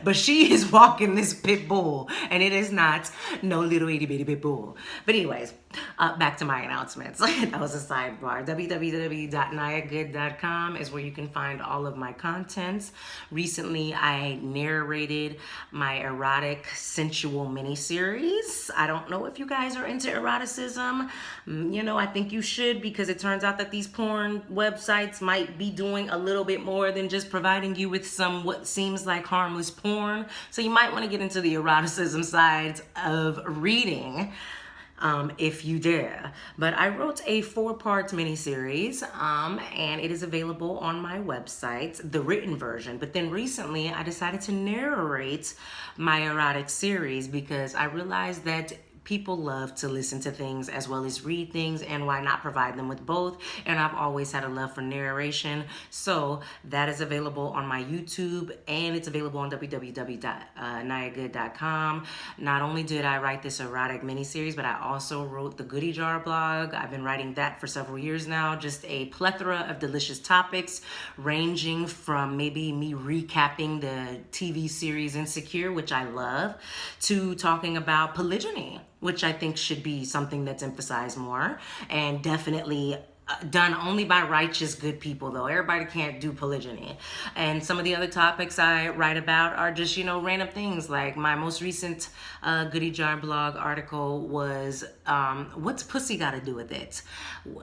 but she is walking this pit bull, and it is not no little itty bitty pit bull. But anyways, back to my announcements. That was a sidebar. www.NhayahGoode.com is where you can find all of my contents. Recently, I narrated my erotic sensual miniseries. I don't know if you guys are into eroticism. You know, I think you should, because it turns out that these porn websites might be doing a little bit more than just providing you with some what seems like harmless porn. So you might want to get into the eroticism side of reading. If you dare. But I wrote a 4-part miniseries, and it is available on my website, the written version. But then recently I decided to narrate my erotic series because I realized that people love to listen to things as well as read things, and why not provide them with both? And I've always had a love for narration, so that is available on my YouTube, and it's available on www.NhayahGoode.com. Not only did I write this erotic miniseries, but I also wrote the GoodieJar Blog. I've been writing that for several years now, just a plethora of delicious topics, ranging from maybe me recapping the TV series Insecure, which I love, to talking about polygyny, which I think should be something that's emphasized more, and definitely done only by righteous, good people, though. Everybody can't do polygyny. And some of the other topics I write about are just, random things. Like my most recent GoodieJar Blog article was, what's pussy got to do with it?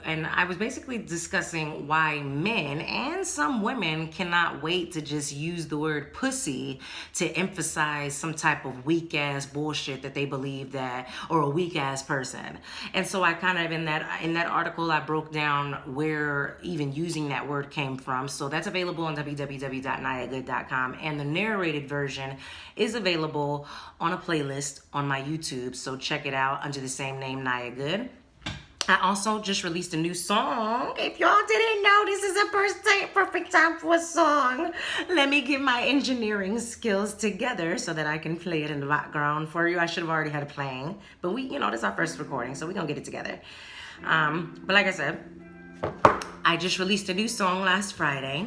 And I was basically discussing why men and some women cannot wait to just use the word pussy to emphasize some type of weak ass bullshit that they believe that, or a weak ass person. And so I kind of, in that article, I broke down where even using that word came from. So that's available on www.NhayahGoode.com, and the narrated version is available on a playlist on my YouTube. So check it out under the same name, Nhayah Goode. I also just released a new song. If y'all didn't know, this is a perfect time for a song. Let me get my engineering skills together so that I can play it in the background for you. I should have already had it playing, but this is our first recording, so we're gonna get it together. But like I said, I just released a new song last Friday.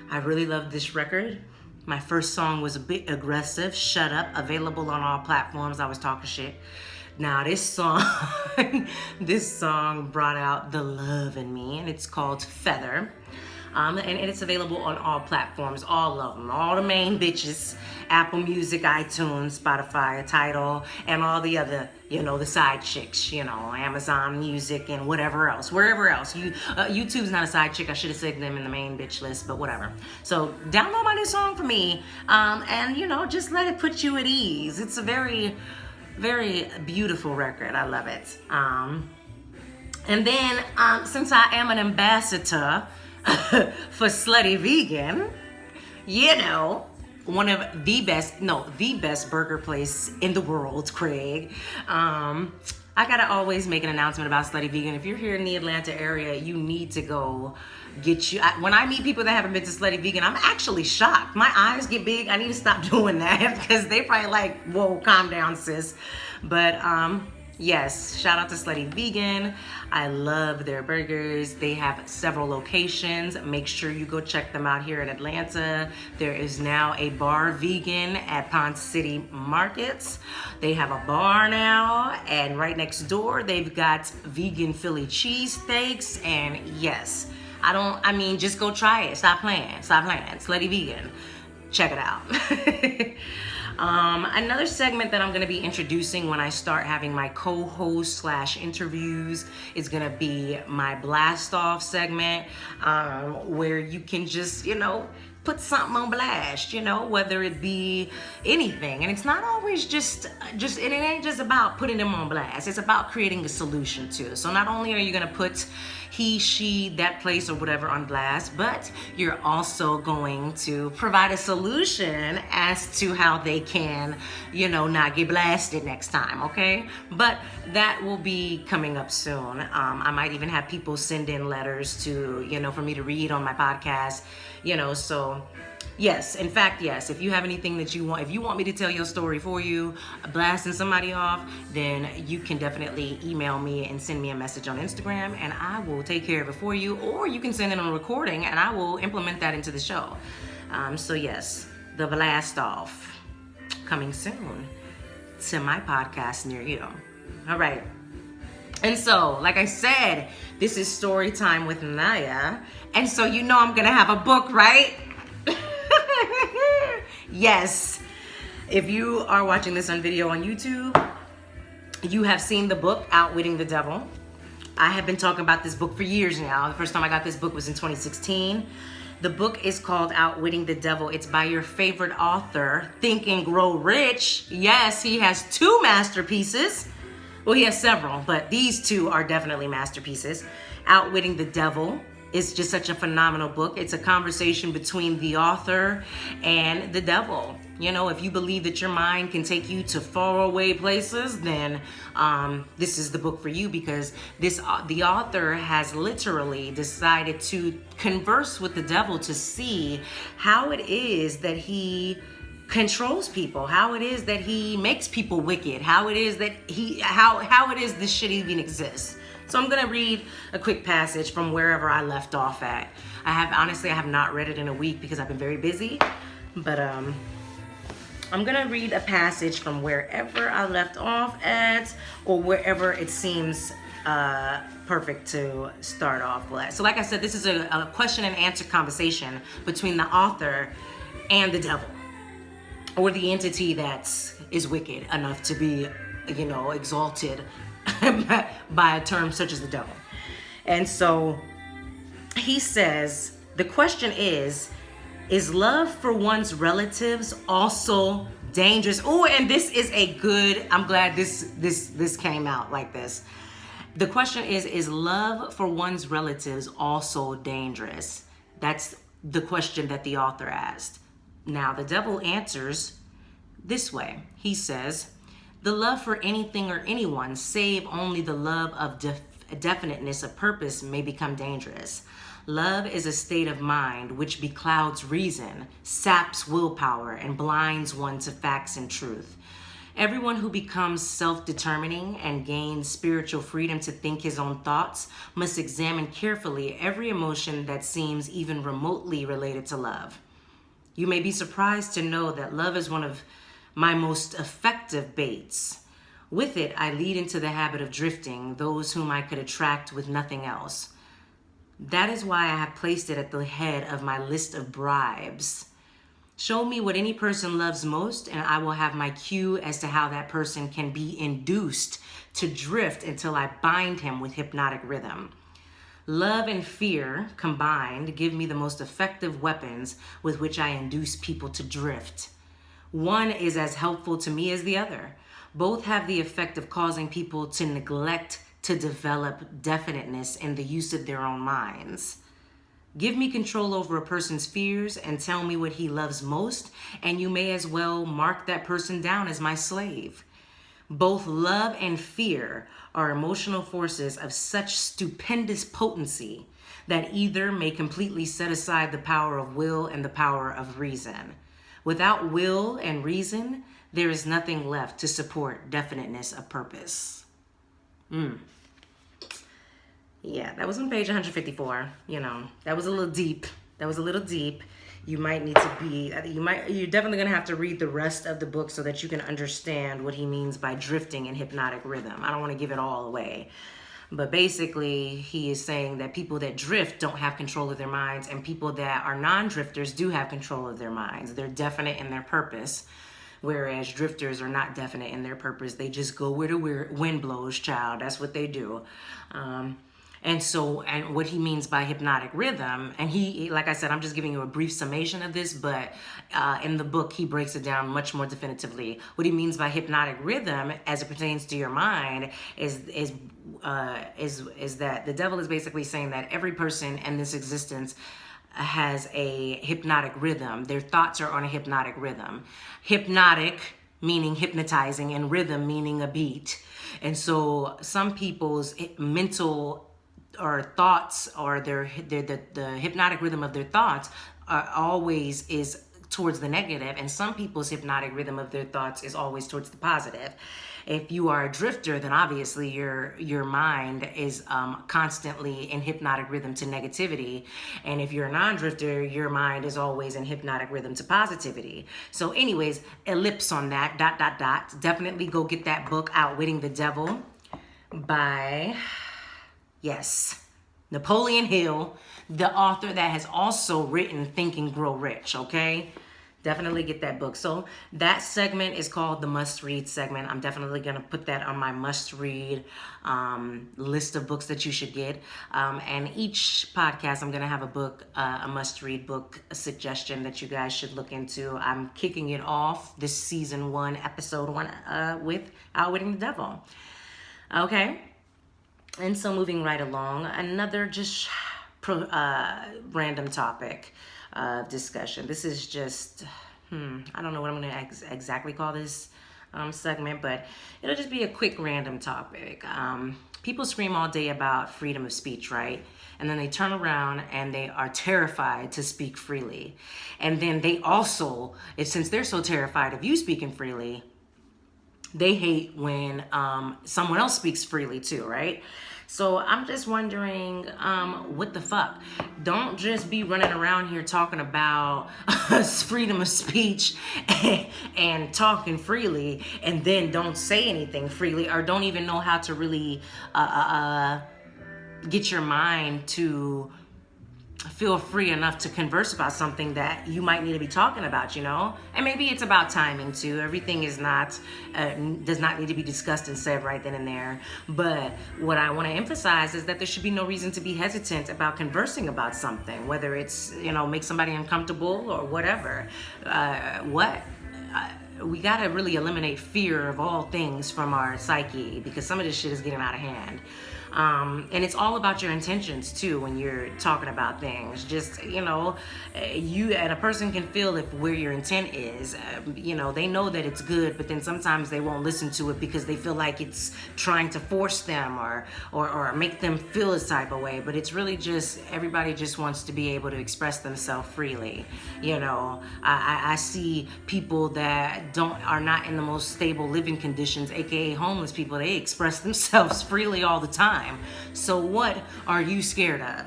I really love this record. My first song was a bit aggressive, Shut Up, available on all platforms. I was talking shit. Now this song brought out the love in me, and it's called Feather. And it's available on all platforms, all of them, all the main bitches, Apple Music, iTunes, Spotify, Tidal, and all the other, the side chicks, Amazon Music and whatever else, wherever else. YouTube's not a side chick. I should have said them in the main bitch list, but whatever. So download my new song for me, and just let it put you at ease. It's a very, very beautiful record. I love it. And then since I am an ambassador for Slutty Vegan, one of the best burger place in the world, Craig. I gotta always make an announcement about Slutty Vegan. If you're here in the Atlanta area, you need to go get you. When I meet people that haven't been to Slutty Vegan, I'm actually shocked. My eyes get big. I need to stop doing that because they probably like, whoa, calm down, sis. But yes, shout out to Slutty Vegan. I love their burgers. They have several locations. Make sure you go check them out here in Atlanta. There is now a bar vegan at Pond City Markets. They have a bar now, and right next door, they've got vegan Philly cheesesteaks. And yes, just go try it. Stop playing. Slutty Vegan. Check it out. Another segment that I'm going to be introducing when I start having my co-host / interviews is going to be my blast off segment, where you can just, put something on blast, whether it be anything. And it's not always just it ain't just about putting them on blast. It's about creating a solution too. So not only are you going to put he, she, that place or whatever on blast, but you're also going to provide a solution as to how they can, not get blasted next time, okay? But that will be coming up soon. I might even have people send in letters to, for me to read on my podcast, so yes, in fact, yes, if you have anything that you want, if you want me to tell your story for you, blasting somebody off, then you can definitely email me and send me a message on Instagram, and I will take care of it for you, or you can send in a recording and I will implement that into the show. So yes, the blast off coming soon to my podcast near you. All right. And so, like I said, this is Storytime with Nhayah. And so I'm going to have a book, right? Yes. If you are watching this on video on YouTube, you have seen the book, Outwitting the Devil. I have been talking about this book for years now. The first time I got this book was in 2016. The book is called Outwitting the Devil. It's by your favorite author, Think and Grow Rich. Yes, he has 2 masterpieces. Well, he has several, but these 2 are definitely masterpieces. Outwitting the Devil is just such a phenomenal book. It's a conversation between the author and the devil. If you believe that your mind can take you to faraway places, then this is the book for you, because the author has literally decided to converse with the devil to see how it is that he controls people, how it is that he makes people wicked, how it is that how it is this shit even exists. So I'm gonna read a quick passage from wherever I left off at. I have not read it in a week because I've been very busy, but I'm gonna read a passage from wherever I left off at, or wherever it seems perfect to start off with. So like I said, this is a question and answer conversation between the author and the devil, or the entity that is wicked enough to be, exalted by a term such as the devil. And so he says, the question is love for one's relatives also dangerous? Oh, and this is I'm glad this came out like this. The question is love for one's relatives also dangerous? That's the question that the author asked. Now, the devil answers this way. He says, the love for anything or anyone, save only the love of definiteness of purpose, may become dangerous. Love is a state of mind which beclouds reason, saps willpower, and blinds one to facts and truth. Everyone who becomes self-determining and gains spiritual freedom to think his own thoughts must examine carefully every emotion that seems even remotely related to love. You may be surprised to know that love is one of my most effective baits. With it, I lead into the habit of drifting those whom I could attract with nothing else. That is why I have placed it at the head of my list of bribes. Show me what any person loves most, and I will have my cue as to how that person can be induced to drift until I bind him with hypnotic rhythm. Love and fear combined give me the most effective weapons with which I induce people to drift. One is as helpful to me as the other. Both have the effect of causing people to neglect to develop definiteness in the use of their own minds. Give me control over a person's fears and tell me what he loves most, and you may as well mark that person down as my slave. Both love and fear are emotional forces of such stupendous potency that either may completely set aside the power of will and the power of reason. Without will and reason, there is nothing left to support definiteness of purpose. Yeah, that was on page 154. That was a little deep. You might need to you're definitely going to have to read the rest of the book so that you can understand what he means by drifting in hypnotic rhythm. I don't want to give it all away. But basically, he is saying that people that drift don't have control of their minds, and people that are non-drifters do have control of their minds. They're definite in their purpose, whereas drifters are not definite in their purpose. They just go where the wind blows, child. That's what they do. And what he means by hypnotic rhythm, and he, like I said, I'm just giving you a brief summation of this, but in the book, he breaks it down much more definitively. What he means by hypnotic rhythm, as it pertains to your mind, is that the devil is basically saying that every person in this existence has a hypnotic rhythm. Their thoughts are on a hypnotic rhythm. Hypnotic meaning hypnotizing, and rhythm meaning a beat. And so some people's mental or thoughts, or the hypnotic rhythm of their thoughts always is towards the negative, and some people's hypnotic rhythm of their thoughts is always towards the positive. If you are a drifter, then obviously your mind is constantly in hypnotic rhythm to negativity. And if you're a non-drifter, your mind is always in hypnotic rhythm to positivity. So anyways, ellipse on that, ... Definitely go get that book, Outwitting the Devil, by, yes, Napoleon Hill, the author that has also written Think and Grow Rich, okay? Definitely get that book. So that segment is called the must-read segment. I'm definitely going to put that on my must-read list of books that you should get. And each podcast, I'm going to have a book, a must-read book, a suggestion that you guys should look into. I'm kicking it off this season 1, episode 1, with Outwitting the Devil. Okay? And so moving right along, another just random topic of discussion. This is just, I don't know what I'm going to exactly call this segment, but it'll just be a quick random topic. People scream all day about freedom of speech, right? And then they turn around and they are terrified to speak freely. And then they also, since they're so terrified of you speaking freely, they hate when someone else speaks freely too, right? So I'm just wondering, what the fuck? Don't just be running around here talking about freedom of speech and talking freely, and then don't say anything freely, or don't even know how to really get your mind to feel free enough to converse about something that you might need to be talking about, and maybe it's about timing too. Everything is not does not need to be discussed and said right then and there. But what I want to emphasize is that there should be no reason to be hesitant about conversing about something, whether it's make somebody uncomfortable or whatever. We got to really eliminate fear of all things from our psyche, because some of this shit is getting out of hand. And it's all about your intentions too when you're talking about things. Just, you and a person can feel if where your intent is. They know that it's good, but then sometimes they won't listen to it because they feel like it's trying to force them or make them feel a type of way. But it's really just, everybody just wants to be able to express themselves freely. I see people that are not in the most stable living conditions, aka homeless people. They express themselves freely all the time. So what are you scared of?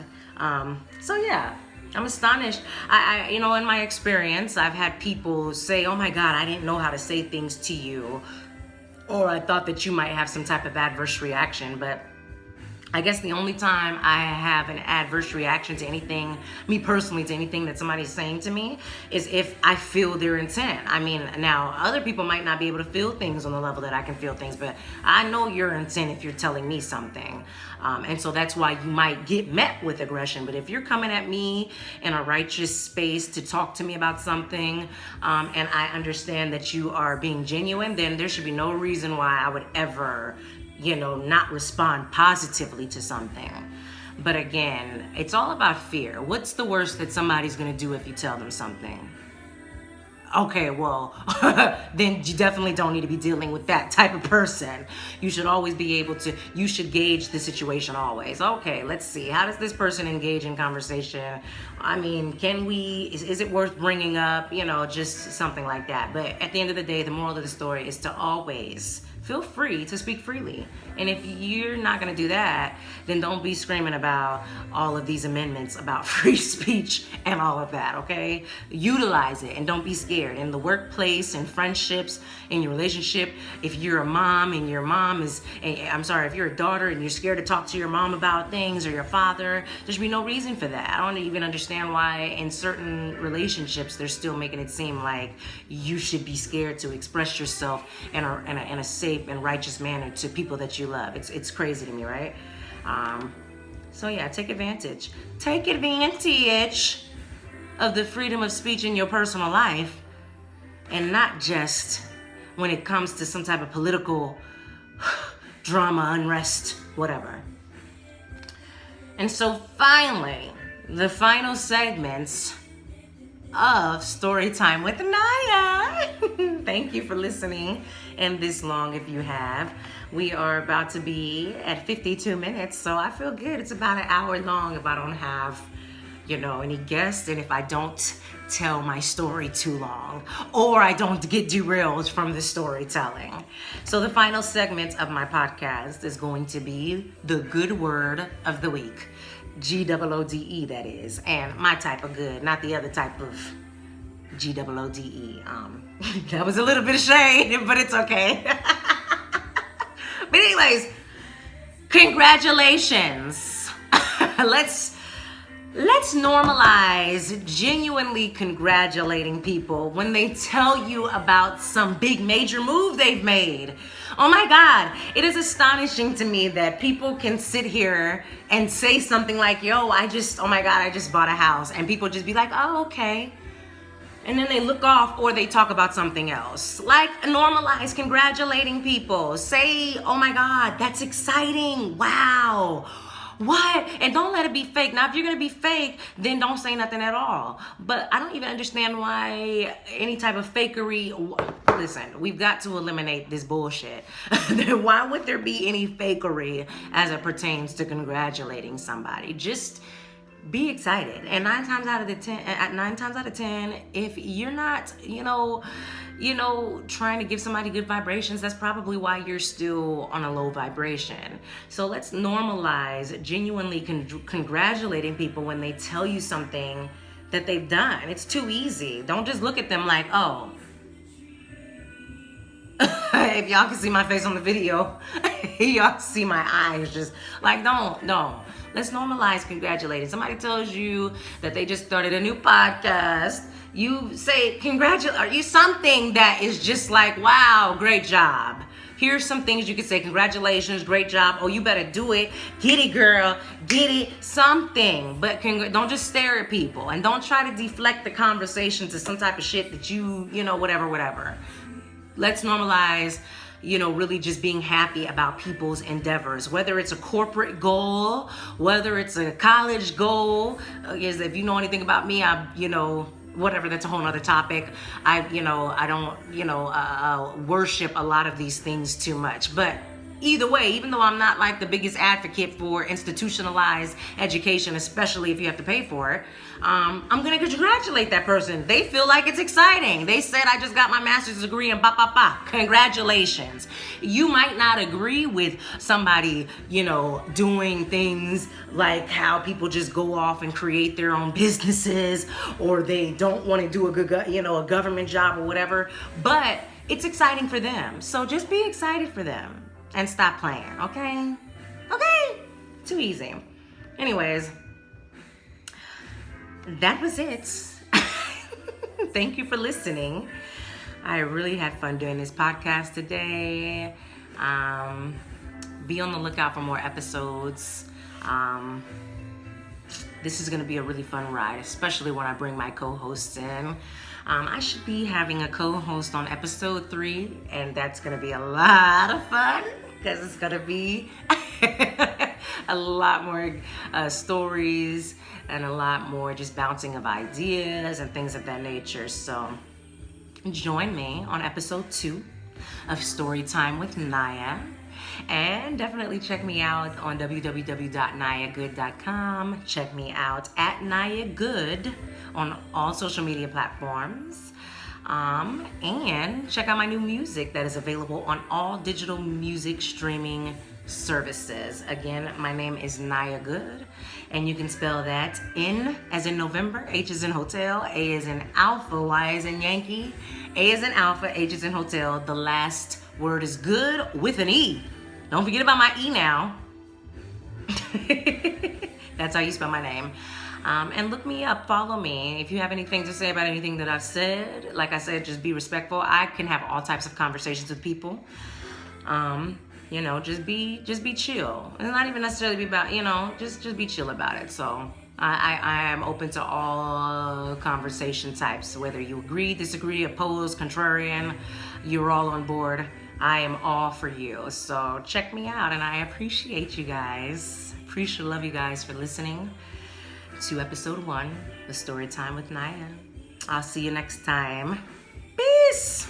So yeah, I'm astonished. I in my experience, I've had people say, "Oh my God, I didn't know how to say things to you," or "I thought that you might have some type of adverse reaction." But I guess the only time I have an adverse reaction to anything, me personally, to anything that somebody's saying to me, is if I feel their intent. I mean, now other people might not be able to feel things on the level that I can feel things, but I know your intent if you're telling me something. And so that's why you might get met with aggression. But if you're coming at me in a righteous space to talk to me about something, and I understand that you are being genuine, then there should be no reason why I would ever not respond positively to something. But again, it's all about fear. What's the worst that somebody's gonna do if you tell them something? Okay, well, then you definitely don't need to be dealing with that type of person. You should always be able to, you should gauge the situation always. Okay, let's see. How does this person engage in conversation? I mean, is it worth bringing up? Just something like that. But at the end of the day, the moral of the story is to always feel free to speak freely. And if you're not going to do that, then don't be screaming about all of these amendments about free speech and all of that, okay? Utilize it and don't be scared. In the workplace, in friendships, in your relationship, if you're a mom and your mom is, if you're a daughter and you're scared to talk to your mom about things, or your father, there should be no reason for that. I don't even understand why in certain relationships they're still making it seem like you should be scared to express yourself in a safe and righteous manner to people that you love. It's crazy to me, right? So yeah, take advantage of the freedom of speech in your personal life, and not just when it comes to some type of political drama, unrest, whatever. And so finally, the final segments of Storytime with Nhayah. Thank you for listening in this long if you have. We are about to be at 52 minutes, so I feel good. It's about an hour long if I don't have, any guests, and if I don't tell my story too long, or I don't get derailed from the storytelling. So the final segment of my podcast is going to be the good word of the week. GOODE, that is, and my type of good, not the other type of GOODE. That was a little bit of shade, but it's okay. But anyways, congratulations. Let's normalize genuinely congratulating people when they tell you about some big major move they've made. Oh my God, it is astonishing to me that people can sit here and say something like, I just bought a house. And people just be like, oh, okay. And then they look off or they talk about something else. Like, normalize congratulating people. Say, oh my God, that's exciting. Wow. What? And don't let it be fake. Now, if you're going to be fake, then don't say nothing at all. But I don't even understand why any type of fakery. Listen, we've got to eliminate this bullshit. Why would there be any fakery as it pertains to congratulating somebody? Just be excited. And 9 times out of 10, if you're not, trying to give somebody good vibrations, that's probably why you're still on a low vibration. So let's normalize genuinely congratulating people when they tell you something that they've done. It's too easy. Don't just look at them like, oh. If y'all can see my face on the video, y'all see my eyes just like, don't. Let's normalize congratulating. Somebody tells you that they just started a new podcast. You say congratulate, you something that is just like, wow, great job. Here's some things you can say. Congratulations, great job. Oh, you better do it. Get it, girl. Get it. Something. But don't just stare at people. And don't try to deflect the conversation to some type of shit that whatever. Let's normalize, really just being happy about people's endeavors, whether it's a corporate goal, whether it's a college goal. If you know anything about me, whatever, that's a whole nother topic. I don't, worship a lot of these things too much. But either way, even though I'm not like the biggest advocate for institutionalized education, especially if you have to pay for it, I'm going to congratulate that person. They feel like it's exciting. They said, I just got my master's degree and congratulations. You might not agree with somebody, doing things like how people just go off and create their own businesses, or they don't want to do a government job or whatever, but it's exciting for them. So just be excited for them. And stop playing, okay? Okay? Too easy. Anyways, that was it. Thank you for listening. I really had fun doing this podcast today. Be on the lookout for more episodes. This is going to be a really fun ride, especially when I bring my co-hosts in. I should be having a co-host on episode 3, and that's going to be a lot of fun because it's going to be a lot more stories and a lot more just bouncing of ideas and things of that nature. So join me on episode 2 of Storytime with Nhayah. And definitely check me out on www.NhayahGoode.com. Check me out at Nhayah Goode on all social media platforms. And check out my new music that is available on all digital music streaming services. Again, my name is Nhayah Goode, and you can spell that N as in November, H as in hotel, A as in alpha, Y as in Yankee, A as in alpha, H as in hotel. The last word is good with an E. Don't forget about my E now. That's how you spell my name. And look me up, follow me. If you have anything to say about anything that I've said, like I said, just be respectful. I can have all types of conversations with people. Just be chill. It's not even necessarily be about, just be chill about it. So I am open to all conversation types, whether you agree, disagree, oppose, contrarian, you're all on board. I am all for you. So check me out, and I appreciate you guys. Love you guys for listening to episode 1, the Storytime with Nhayah. I'll see you next time. Peace.